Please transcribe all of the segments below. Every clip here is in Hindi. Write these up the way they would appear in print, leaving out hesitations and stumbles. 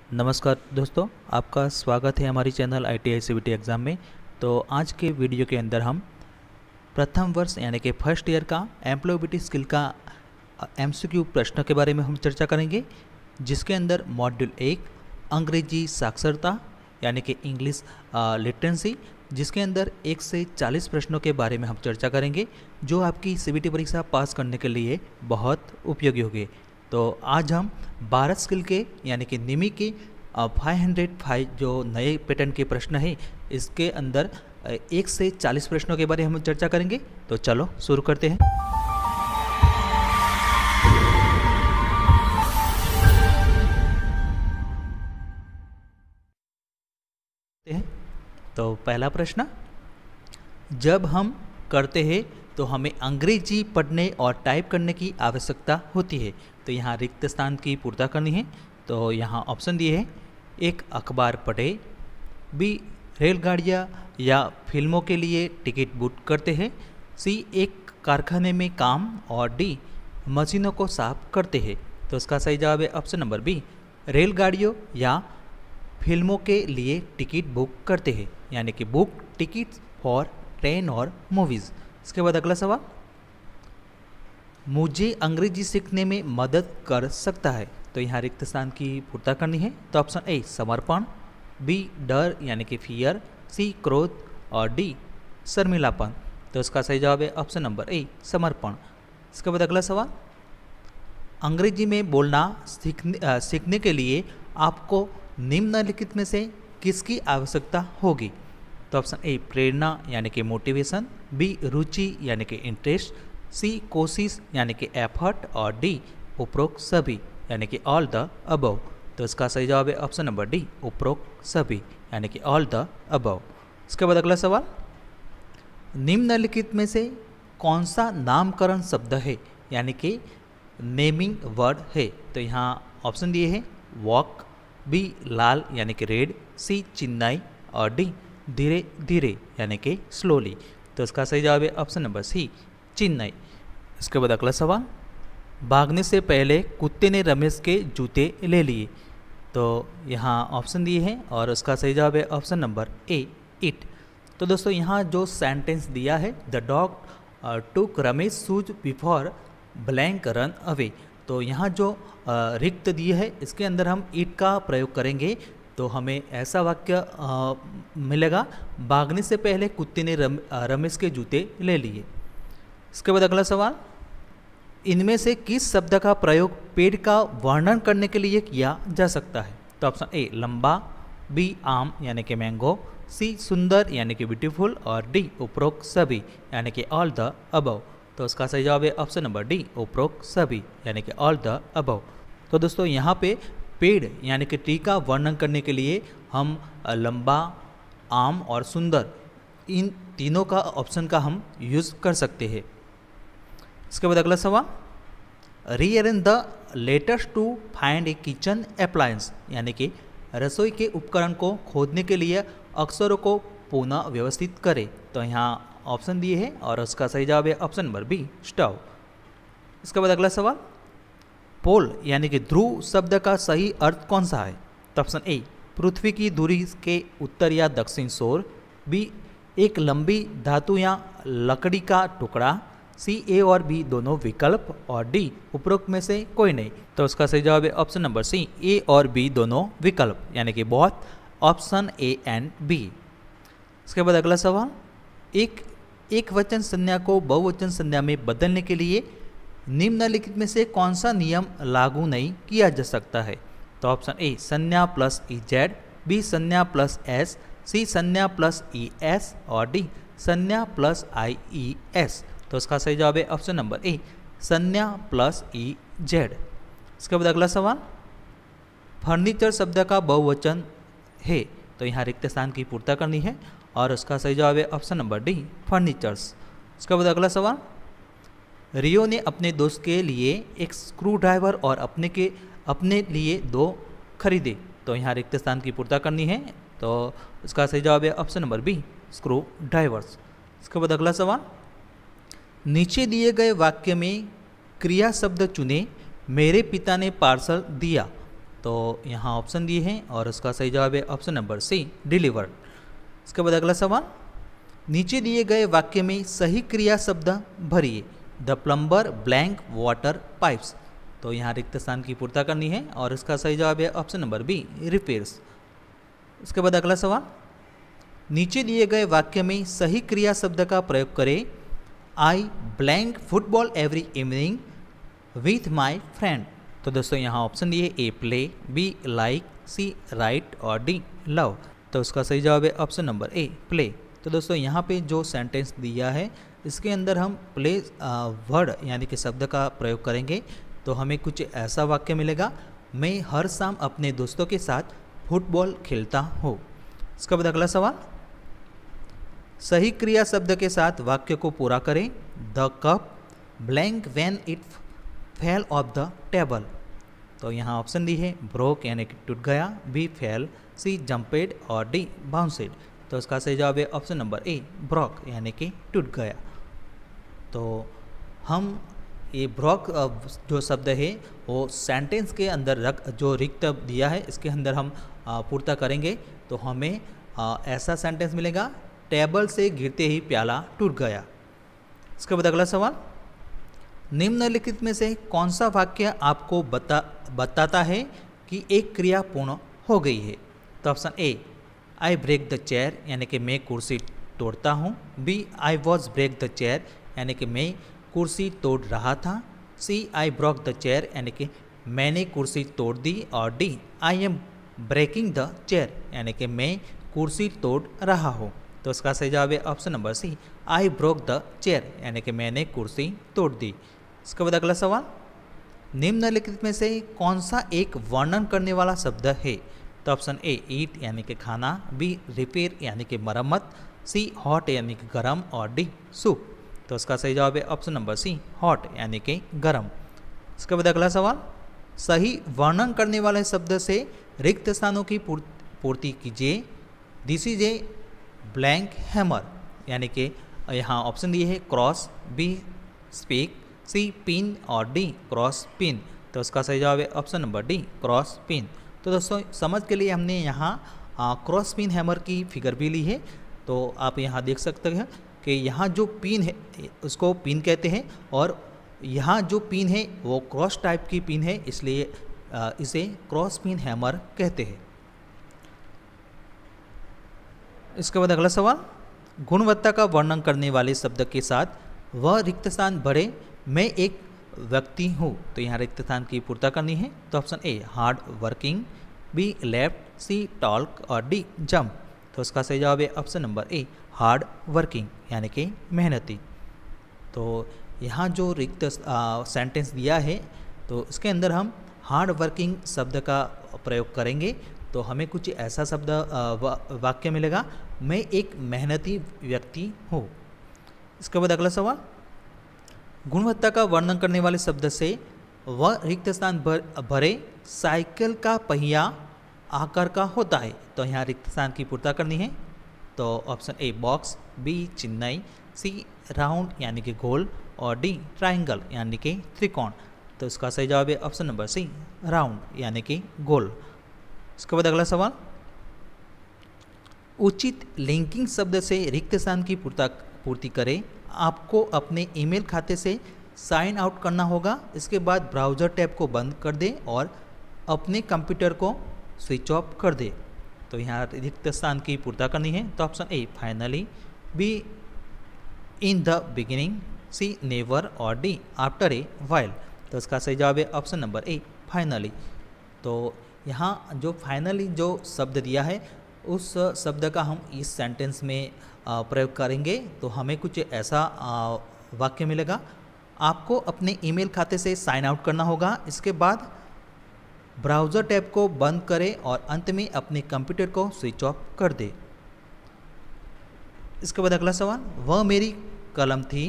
नमस्कार दोस्तों, आपका स्वागत है हमारी चैनल ITI CBT एग्ज़ाम में। तो आज के वीडियो के अंदर हम प्रथम वर्ष यानी कि फर्स्ट ईयर का एम्प्लॉयबिलिटी स्किल का MCQ प्रश्न के बारे में हम चर्चा करेंगे, जिसके अंदर मॉड्यूल 1 अंग्रेजी साक्षरता यानी कि इंग्लिश लिटरेसी, जिसके अंदर 1 से 40 प्रश्नों के बारे में हम चर्चा करेंगे, जो आपकी CBT परीक्षा पास करने के लिए बहुत उपयोगी होगी। तो आज हम 12 स्किल के यानी कि निमी के 505 जो नए पैटर्न के प्रश्न हैं, इसके अंदर 1 से 40 प्रश्नों के बारे में हम चर्चा करेंगे। तो चलो शुरू करते हैं। तो पहला प्रश्न, जब हम करते हैं तो हमें अंग्रेजी पढ़ने और टाइप करने की आवश्यकता होती है। तो यहाँ रिक्त स्थान की पूर्ति करनी है। तो यहाँ ऑप्शन दिए हैं, एक अखबार पढ़े, बी रेलगाड़ियाँ या फिल्मों के लिए टिकट बुक करते हैं, सी एक कारखाने में काम, और डी मशीनों को साफ करते हैं। तो इसका सही जवाब है ऑप्शन नंबर बी, रेलगाड़ियों या फिल्मों के लिए टिकट बुक करते हैं, यानी कि बुक टिकट फॉर ट्रेन और मूवीज़। इसके बाद अगला सवाल, मुझे अंग्रेजी सीखने में मदद कर सकता है। तो यहाँ रिक्त स्थान की पूर्ति करनी है। तो ऑप्शन ए समर्पण, बी डर यानी कि फियर, सी क्रोध, और डी शर्मिलापन। तो इसका सही जवाब है ऑप्शन नंबर ए समर्पण। इसके बाद अगला सवाल, अंग्रेजी में बोलना सीखने के लिए आपको निम्नलिखित में से किसकी आवश्यकता होगी। तो ऑप्शन ए प्रेरणा यानी कि मोटिवेशन, बी रुचि यानी कि इंटरेस्ट, सी कोशिश यानी कि एफर्ट, और डी उपरोक्त सभी यानी कि ऑल द अबव। तो इसका सही जवाब है ऑप्शन नंबर डी उपरोक्त सभी यानी कि ऑल द अबव। इसके बाद अगला सवाल, निम्नलिखित में से कौन सा नामकरण शब्द है यानी कि नेमिंग वर्ड है। तो यहाँ ऑप्शन दिए हैं, वॉक, बी लाल यानी कि रेड, सी चेन्नई, और डी धीरे धीरे यानी कि स्लोली। तो इसका सही जवाब है ऑप्शन नंबर सी चेन्नई। इसके बाद अगला सवाल, भागने से पहले कुत्ते ने रमेश के जूते ले लिए। तो यहाँ ऑप्शन दिए हैं और उसका सही जवाब है ऑप्शन नंबर ए इट। तो दोस्तों यहाँ जो सेंटेंस दिया है, the dog took Ramesh shoes before blank run away. तो यहाँ जो रिक्त दिए है, इसके अंदर हम इट का प्रयोग करेंगे तो हमें ऐसा वाक्य मिलेगा, भागने से पहले कुत्ते ने रमेश के जूते ले लिए। इसके बाद अगला सवाल, इनमें से किस शब्द का प्रयोग पेड़ का वर्णन करने के लिए किया जा सकता है। तो ऑप्शन ए लंबा, बी आम यानी कि मैंगो, सी सुंदर यानी कि ब्यूटीफुल, और डी उपरोक्त सभी यानी कि ऑल द अबव। तो उसका सही जवाब है ऑप्शन नंबर डी उपरोक्त सभी यानी कि ऑल द अबव। तो दोस्तों यहाँ पे पेड़ यानी कि ट्री का वर्णन करने के लिए हम लंबा, आम और सुंदर, इन तीनों का ऑप्शन का हम यूज़ कर सकते हैं। इसके बाद अगला सवाल, rearrange the letters to find a kitchen appliance, यानी कि रसोई के उपकरण को खोजने के लिए अक्षरों को पुनः व्यवस्थित करें। तो यहाँ ऑप्शन दिए हैं और उसका सही जवाब है ऑप्शन नंबर बी स्टव। इसके बाद अगला सवाल, पोल यानी कि ध्रुव शब्द का सही अर्थ कौन सा है। तो ऑप्शन ए पृथ्वी की दूरी के उत्तर या दक्षिण छोर, बी एक लंबी धातु या लकड़ी का टुकड़ा, सी ए और बी दोनों विकल्प, और डी उपरोक्त में से कोई नहीं। तो उसका सही जवाब है ऑप्शन नंबर सी ए और बी दोनों विकल्प यानी कि both option A and B. इसके बाद अगला सवाल, एक वचन संज्ञा को बहुवचन संज्ञा में बदलने के लिए निम्नलिखित में से कौन सा नियम लागू नहीं किया जा सकता है। तो ऑप्शन ए संज्ञा प्लस ई जेड, बी संज्ञा प्लस एस, सी संज्ञा प्लस ई एस, और डी संज्ञा प्लस आई ई एस। तो इसका सही जवाब है ऑप्शन नंबर ए संज्ञा प्लस ई जेड। इसके बाद अगला सवाल, फर्नीचर शब्द का बहुवचन है। तो यहाँ रिक्त स्थान की पूर्ति करनी है और उसका सही जवाब है ऑप्शन नंबर डी फर्नीचर्स। इसके बाद अगला सवाल, रियो ने अपने दोस्त के लिए एक स्क्रू ड्राइवर और अपने लिए 2 खरीदे। तो यहाँ रिक्त स्थान की पूर्ति करनी है, तो इसका सही जवाब है option number B screwdrivers. इसके बाद अगला सवाल, नीचे दिए गए वाक्य में क्रिया शब्द चुने, मेरे पिता ने पार्सल दिया। तो यहाँ ऑप्शन दिए हैं और उसका सही जवाब है ऑप्शन नंबर सी, डिलीवर्ड। इसके बाद अगला सवाल, नीचे दिए गए वाक्य में सही क्रिया शब्द भरिए। The plumber blank water pipes. तो यहाँ रिक्त स्थान की पूर्ता करनी है और इसका सही जवाब है ऑप्शन नंबर बी, रिपेयर्स। इसके बाद अगला सवाल, नीचे दिए गए वाक्य में सही क्रिया शब्द का प्रयोग करें। I blank football every evening with my friend. तो दोस्तों यहाँ ऑप्शन दिए A play, B like, C right और डी लव। तो उसका सही जवाब है ऑप्शन नंबर ए, प्ले। तो दोस्तों यहाँ पे जो सेंटेंस दिया है इसके अंदर हम प्ले वर्ड यानी कि शब्द का प्रयोग करेंगे तो हमें कुछ ऐसा वाक्य मिलेगा, मैं हर शाम अपने दोस्तों के साथ फुटबॉल खेलता हूँ। इसके बाद अगला सवाल, सही क्रिया शब्द के साथ वाक्य को पूरा करें। The cup blank when it fell off the table. तो यहाँ ऑप्शन दी है ब्रोक यानी कि टूट गया, बी फेल, सी जंपेड और डी बाउंसेड। तो इसका सही जवाब है ऑप्शन नंबर ए, ब्रोक यानी कि टूट गया। तो हम ये ब्रोक जो शब्द है वो सेंटेंस के अंदर जो रिक्त दिया है इसके अंदर हम पूर्ता करेंगे तो हमें ऐसा सेंटेंस मिलेगा, टेबल से गिरते ही प्याला टूट गया। इसके बाद अगला सवाल, निम्नलिखित में से कौन सा वाक्य आपको बताता है कि एक क्रिया पूर्ण हो गई है। तो option A, I break the chair यानी कि मैं कुर्सी तोड़ता हूँ, B I was break the chair यानी कि मैं कुर्सी तोड़ रहा था, C I broke the chair यानी कि मैंने कुर्सी तोड़ दी और D I am breaking the chair यानी कि मैं कुर्सी तोड़ रहा हूँ। तो इसका सही जवाब है option number C, I broke the chair यानी कि मैंने कुर्सी तोड़ दी। इसके बाद अगला सवाल, निम्नलिखित में से कौन सा एक वर्णन करने वाला शब्द है। तो ऑप्शन ए, ईट यानी कि खाना, बी रिपेयर यानी कि मरम्मत, सी हॉट यानी कि गर्म और डी सूप। तो इसका सही जवाब है ऑप्शन नंबर सी, हॉट यानी कि गर्म। इसके बाद अगला सवाल, सही वर्णन करने वाले शब्द से रिक्त स्थानों की पूर्ति कीजिए। This is a blank hammer यानी कि यहाँ ऑप्शन दिए है cross, B speak, C pin और डी क्रॉस पिन। तो इसका सही जवाब है option number D, cross pin. तो दोस्तों समझ के लिए हमने यहाँ क्रॉस पिन हैमर की फिगर भी ली है। तो आप यहाँ देख सकते हैं कि यहाँ जो पिन है उसको पिन कहते हैं और यहाँ जो पिन है वो क्रॉस टाइप की पिन है, इसलिए इसे क्रॉस पिन हैमर कहते हैं। इसके बाद अगला सवाल, गुणवत्ता का वर्णन करने वाले शब्द के साथ वह रिक्त स्थान भरे, मैं एक व्यक्ति हूँ। तो यहाँ रिक्त स्थान की पूर्ता करनी है। तो option A, hard working, B left, C talk और डी जंप। तो इसका सही जवाब है option number A, hard working यानी कि मेहनती। तो यहाँ जो रिक्त सेंटेंस दिया है तो इसके अंदर हम हार्ड वर्किंग शब्द का प्रयोग करेंगे तो हमें कुछ ऐसा शब्द वाक्य मिलेगा, मैं एक मेहनती व्यक्ति हूँ। इसके बाद अगला सवाल, गुणवत्ता का वर्णन करने वाले शब्द से वह रिक्त स्थान भरे, साइकिल का पहिया आकार का होता है। तो यहाँ रिक्त स्थान की पूर्ता करनी है। तो ऑप्शन ए बॉक्स, बी चिन्हई, सी राउंड यानी कि गोल और डी ट्राइंगल यानी कि त्रिकोण। तो इसका सही जवाब है ऑप्शन नंबर सी, राउंड यानी कि गोल। इसके बाद अगला सवाल, उचित लिंकिंग शब्द से रिक्त स्थान की पूर्ति करें। आपको अपने ईमेल खाते से साइन आउट करना होगा, इसके बाद ब्राउज़र टैब को बंद कर दें और अपने कंप्यूटर को स्विच ऑफ कर दें। तो यहाँ रिक्त स्थान की पूर्ता करनी है। तो option A finally, B in the beginning, C never और डी आफ्टर ए वाइल। तो इसका सही जवाब है ऑप्शन नंबर ए फाइनली। तो यहाँ जो फाइनली जो शब्द दिया है उस शब्द का हम इस सेंटेंस में प्रयोग करेंगे तो हमें कुछ ऐसा वाक्य मिलेगा, आपको अपने ईमेल खाते से साइन आउट करना होगा, इसके बाद ब्राउज़र टैब को बंद करें और अंत में अपने कंप्यूटर को स्विच ऑफ कर दे। इसके बाद अगला सवाल, वह मेरी कलम थी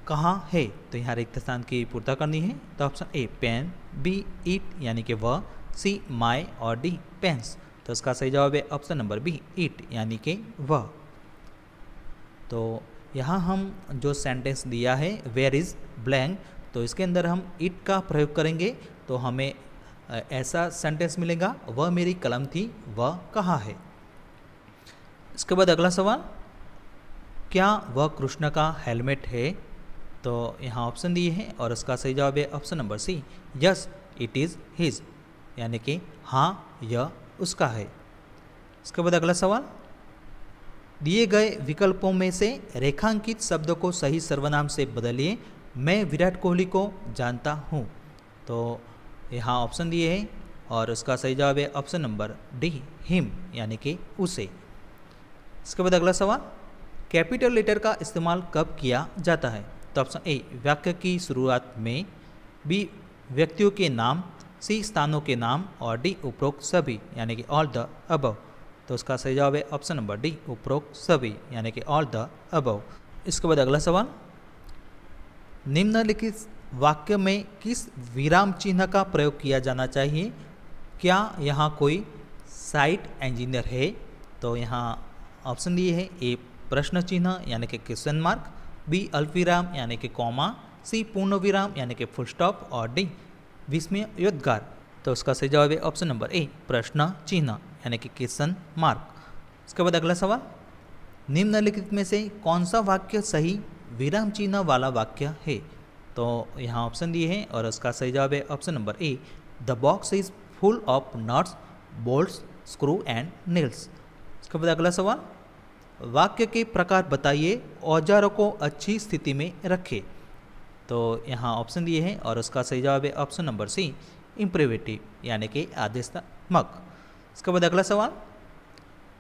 कहाँ है। तो यहाँ रिक्त स्थान की पूर्ता करनी है। तो ऑप्शन ए पेन, बी ईट यानी कि वह, सी माई और डी पेंस। तो इसका सही जवाब है ऑप्शन नंबर बी ईट यानी कि वह। तो यहाँ हम जो सेंटेंस दिया है वेयर इज़ ब्लैंक, तो इसके अंदर हम इट का प्रयोग करेंगे तो हमें ऐसा सेंटेंस मिलेगा, वह मेरी कलम थी, वह कहाँ है। इसके बाद अगला सवाल, क्या वह कृष्ण का हेलमेट है। तो यहाँ ऑप्शन दिए हैं और इसका सही जवाब है option number C, yes it is his, यानी कि हाँ यह उसका है। इसके बाद अगला सवाल, दिए गए विकल्पों में से रेखांकित शब्दों को सही सर्वनाम से बदलिए। मैं विराट कोहली को जानता हूँ। तो यहाँ ऑप्शन दिए हैं और उसका सही जवाब है ऑप्शन नंबर डी, हिम, यानी कि उसे। इसके बाद अगला सवाल, कैपिटल लेटर का इस्तेमाल कब किया जाता है। तो ऑप्शन ए, वाक्य की शुरुआत में, बी, व्यक्तियों के नाम, सी, स्थानों के नाम और डी, उपरोक्त सभी, यानी कि ऑल द अबव। तो उसका सही जवाब है ऑप्शन नंबर डी, उपरोक्त सभी, यानी कि ऑल द अबव। इसके बाद अगला सवाल, निम्नलिखित वाक्य में किस विराम चिन्ह का प्रयोग किया जाना चाहिए। क्या यहाँ कोई साइट इंजीनियर है। तो यहाँ ऑप्शन दिए है, ए, प्रश्न चिन्ह यानी कि क्वेश्चन मार्क, बी, अल्पविराम यानी कि कॉमा, सी, पूर्ण विराम यानी कि फुल स्टॉप और डी, विस्मयोद्गार। तो उसका सही जवाब है ऑप्शन नंबर ए, प्रश्न चिन्ह यानी कि क्वेश्चन मार्क। इसके बाद अगला सवाल, निम्नलिखित में से कौन सा वाक्य सही विराम चिन्ह वाला वाक्य है। तो यहाँ ऑप्शन दिए हैं और उसका सही जवाब है option number A, the box is full of nuts, bolts, screw and nails. इसके बाद अगला सवाल, वाक्य के प्रकार बताइए, औजारों को अच्छी स्थिति में रखें। तो यहाँ ऑप्शन दिए हैं और उसका सही जवाब है ऑप्शन नंबर सी, इम्परेटिव, यानी कि आदेशात्मक। इसके बाद अगला सवाल,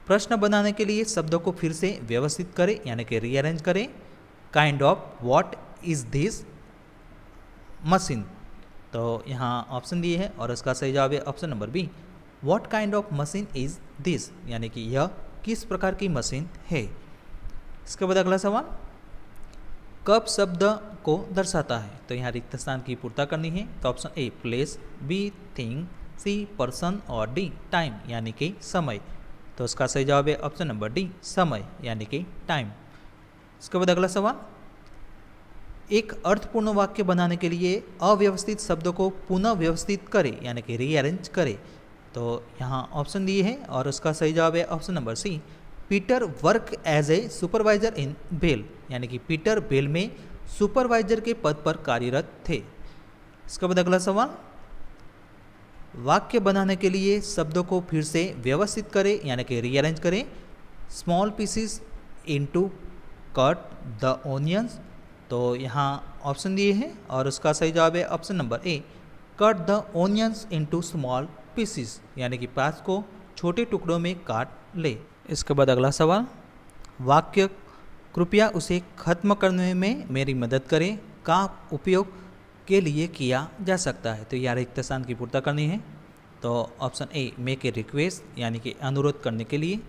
प्रश्न बनाने के लिए शब्दों को फिर से व्यवस्थित करें, यानी कि रीअरेंज करें। Kind of what is this machine. तो यहाँ ऑप्शन दिए हैं और इसका सही जवाब है option number B, what kind of machine is this, यानी कि यह किस प्रकार की मशीन है। इसके बाद अगला सवाल, कब शब्द को दर्शाता है। तो यहाँ रिक्त स्थान की पूर्ता करनी है। तो option A, place, B, thing, C, person और डी, टाइम, यानी कि समय। तो उसका सही जवाब है ऑप्शन नंबर डी, समय, यानी कि टाइम। इसके बाद अगला सवाल, एक अर्थपूर्ण वाक्य बनाने के लिए अव्यवस्थित शब्दों को पुनः व्यवस्थित करें, यानी कि रीअरेंज करें। तो यहाँ ऑप्शन दिए हैं और उसका सही जवाब है option number C, Peter work as a supervisor in Bell, यानी कि पीटर बेल में सुपरवाइजर के पद पर कार्यरत थे। इसके बाद अगला सवाल, वाक्य बनाने के लिए शब्दों को फिर से व्यवस्थित करें, यानी कि रीअरेंज करें। Small pieces into cut the onions. तो यहाँ ऑप्शन दिए हैं और उसका सही जवाब है option number A, cut the onions into small pieces, यानी कि प्याज को छोटे टुकड़ों में काट ले। इसके बाद अगला सवाल, वाक्य कृपया उसे खत्म करने में मेरी मदद करें का उपयोग के लिए किया जा सकता है। तो यह रिक्त स्थान की पूर्ता करनी है। तो option A, make a request, यानी कि अनुरोध करने के लिए,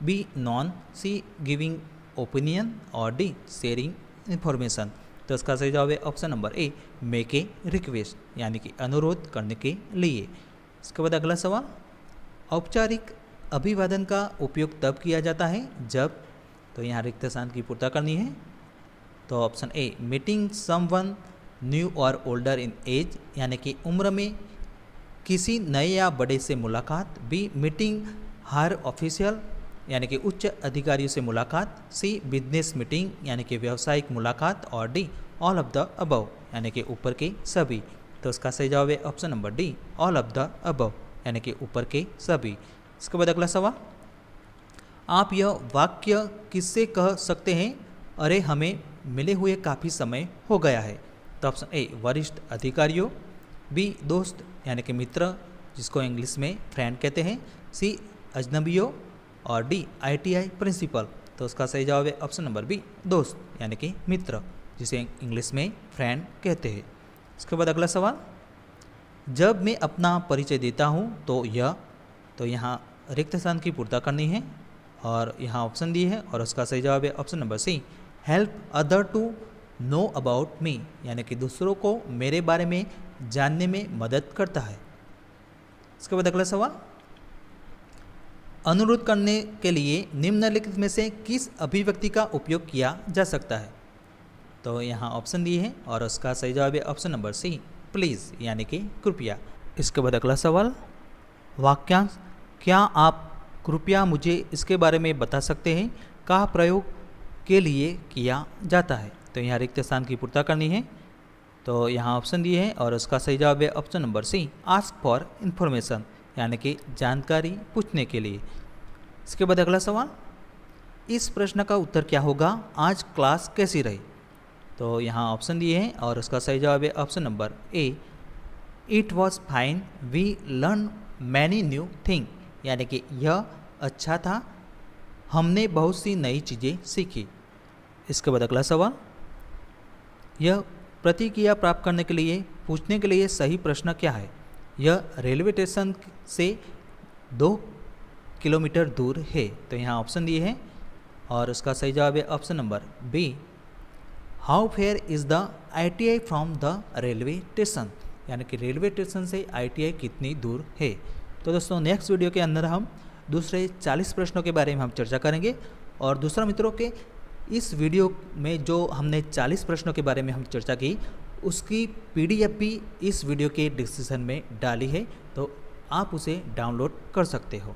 बी, नॉन, सी, गिविंग ओपिनियन और डी, शेयरिंग इंफॉर्मेशन। तो इसका सही जवाब है option number A, make a request, यानी कि अनुरोध करने के लिए। इसके बाद अगला सवाल, औपचारिक अभिवादन का उपयोग तब किया जाता है जब। तो यहाँ रिक्त स्थान की पूर्ता करनी है। तो ऑप्शन ए, मीटिंग समवन न्यू और ओल्डर इन एज, यानी कि उम्र में किसी नए या बड़े से मुलाकात, बी, मीटिंग हायर ऑफिशियल, यानी कि उच्च अधिकारियों से मुलाकात, सी, बिजनेस मीटिंग, यानी कि व्यावसायिक मुलाकात और D, all of the above, यानी कि ऊपर के सभी। तो उसका सही जवाब है option number D, all of the above, यानी कि ऊपर के सभी। इसके बाद अगला सवाल, आप यह वाक्य किससे कह सकते हैं, अरे हमें मिले हुए काफ़ी समय हो गया है। तो ऑप्शन ए, वरिष्ठ अधिकारियों, बी, दोस्त यानी कि मित्र जिसको इंग्लिश में फ्रेंड कहते हैं, सी, अजनबियों और डी, ITI प्रिंसिपल। तो उसका सही जवाब है ऑप्शन नंबर बी, दोस्त यानी कि मित्र जिसे इंग्लिश में फ्रेंड कहते हैं। इसके बाद अगला सवाल, जब मैं अपना परिचय देता हूँ तो यह। तो यहाँ रिक्त स्थान की पूर्ता करनी है और यहाँ ऑप्शन दिए है और उसका सही जवाब है option number C, help other to know about me, यानी कि दूसरों को मेरे बारे में जानने में मदद करता है। इसके बाद अगला सवाल, अनुरोध करने के लिए निम्नलिखित में से किस अभिव्यक्ति का उपयोग किया जा सकता है। तो यहाँ ऑप्शन दिए हैं और उसका सही जवाब है ऑप्शन नंबर सी, प्लीज़, यानी कि कृपया। इसके बाद अगला सवाल, वाक्यांश क्या आप कृपया मुझे इसके बारे में बता सकते हैं का प्रयोग के लिए किया जाता है। तो यहाँ रिक्त स्थान की पूर्ति करनी है। तो यहाँ ऑप्शन दिए हैं और उसका सही जवाब है option number C, ask for information, यानी कि जानकारी पूछने के लिए। इसके बाद अगला सवाल, इस प्रश्न का उत्तर क्या होगा, आज क्लास कैसी रही। तो यहाँ ऑप्शन दिए हैं और उसका सही जवाब है option number A, it was fine we learn many new thing, यानी कि यह अच्छा था, हमने बहुत सी नई चीज़ें सीखी। इसके बाद अगला सवाल, यह प्रतिक्रिया प्राप्त करने के लिए पूछने के लिए सही प्रश्न क्या है। यह रेलवे स्टेशन से 2 किलोमीटर दूर है। तो यहाँ ऑप्शन दिए हैं और उसका सही जवाब है option number B, how fair is the ITI from the railway station, यानी कि रेलवे स्टेशन से ITI कितनी दूर है। तो दोस्तों नेक्स्ट वीडियो के अंदर हम दूसरे 40 प्रश्नों के बारे में हम चर्चा करेंगे। और दूसरा मित्रों के इस वीडियो में जो हमने 40 प्रश्नों के बारे में हम चर्चा की, उसकी PDF भी इस वीडियो के डिस्क्रिप्शन में डाली है, तो आप उसे डाउनलोड कर सकते हो।